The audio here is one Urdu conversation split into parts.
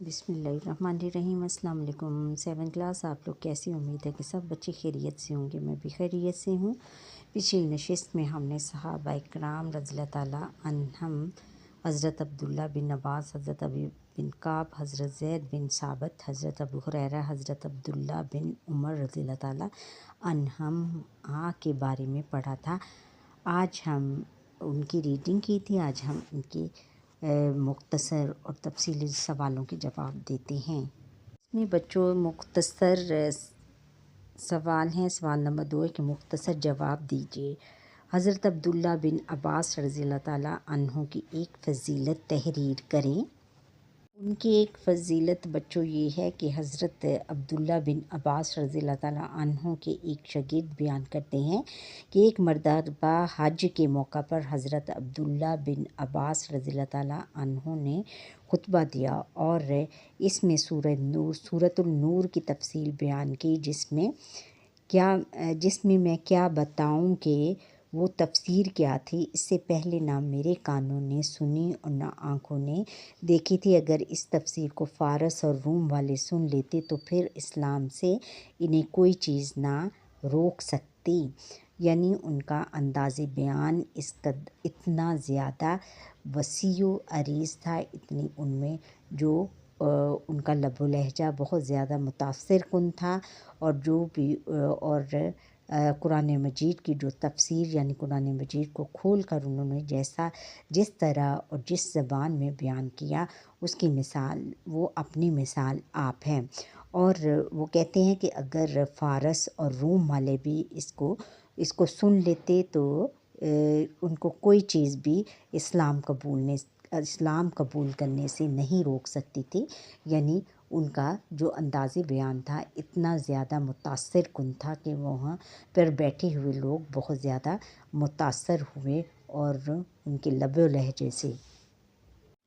بسم اللہ الرحمن الرحیم۔ السلام علیکم 7 کلاس، آپ لوگ کیسی؟ امید ہے کہ سب بچے خیریت سے ہوں گے، میں بھی خیریت سے ہوں۔ پچھلی نشست میں ہم نے صحابہ کرام رضی اللہ تعالیٰ عنہم، حضرت عبداللہ بن عباس، حضرت ابی بن کعب، حضرت زید بن ثابت، حضرت ابو ہریرہ، حضرت عبداللہ بن عمر رضی اللہ تعالیٰ عنہم کے بارے میں پڑھا تھا۔ آج ہم ان کی ریڈنگ کی تھی، آج ہم ان کی مختصر اور تفصیلی سوالوں کے جواب دیتے ہیں۔ اس میں بچوں مختصر سوال ہیں۔ سوال نمبر 2 ہے کہ مختصر جواب دیجیے۔ حضرت عبداللہ بن عباس رضی اللہ تعالیٰ عنہ کی ایک فضیلت تحریر کریں۔ ان کی ایک فضیلت بچوں یہ ہے کہ حضرت عبداللہ بن عباس رضی اللہ تعالیٰ عنہ کے ایک شاگرد بیان کرتے ہیں کہ ایک مرتبہ حج کے موقع پر حضرت عبداللہ بن عباس رضی اللہ تعالیٰ عنہ نے خطبہ دیا اور اس میں سورۃ النور کی تفصیل بیان کی، جس میں میں کیا بتاؤں کہ وہ تفسیر کیا تھی، اس سے پہلے نہ میرے کانوں نے سنی اور نہ آنکھوں نے دیکھی تھی۔ اگر اس تفسیر کو فارس اور روم والے سن لیتے تو پھر اسلام سے انہیں کوئی چیز نہ روک سکتی۔ یعنی ان کا انداز بیان اتنا زیادہ وسیع و عریض تھا، اتنی ان میں جو ان کا لب و لہجہ بہت زیادہ متاثر کن تھا، اور قرآن مجید کی جو تفسیر، یعنی قرآن مجید کو کھول کر انہوں نے جس طرح اور جس زبان میں بیان کیا، اس کی مثال، وہ اپنی مثال آپ ہیں۔ اور وہ کہتے ہیں کہ اگر فارس اور روم والے بھی اس کو سن لیتے تو ان کو کوئی چیز بھی اسلام قبول کرنے سے نہیں روک سکتی تھی۔ یعنی ان کا جو انداز بیان تھا اتنا زیادہ متاثر کن تھا کہ وہاں پر بیٹھے ہوئے لوگ بہت زیادہ متاثر ہوئے اور ان کے لب و لہجے سے۔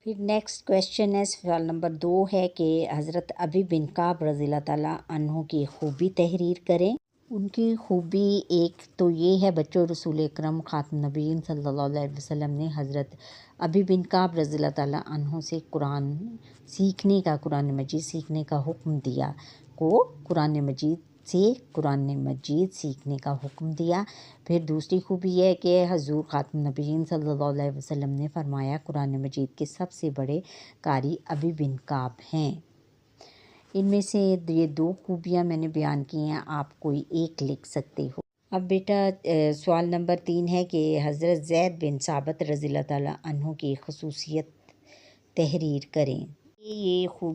پھر نیکسٹ کویشچن ہے، سوال نمبر 2 ہے کہ حضرت ابی بن کعب رضی اللہ تعالیٰ عنہ کی خوبی تحریر کریں۔ ان کی خوبی ایک تو یہ ہے بچوں، رسول اکرم خاتم النبیین صلی اللہ علیہ وسلم نے حضرت ابی بن کعب رضی اللہ تعالیٰ عنہ سے قرآن مجید سیکھنے کا حکم دیا قرآن مجید سیکھنے کا حکم دیا۔ پھر دوسری خوبی یہ ہے کہ حضور خاتم النبیین صلی اللہ علیہ وسلم نے فرمایا قرآن مجید کے سب سے بڑے قاری ابی بن کعب ہیں۔ ان میں سے یہ 2 خوبیاں میں نے بیان کی ہیں، آپ کوئی ایک لکھ سکتے ہو۔ اب بیٹا سوال نمبر 3 ہے کہ حضرت زید بن ثابت رضی اللہ تعالیٰ عنہ کی خصوصیت تحریر کریں۔ یہ خوبی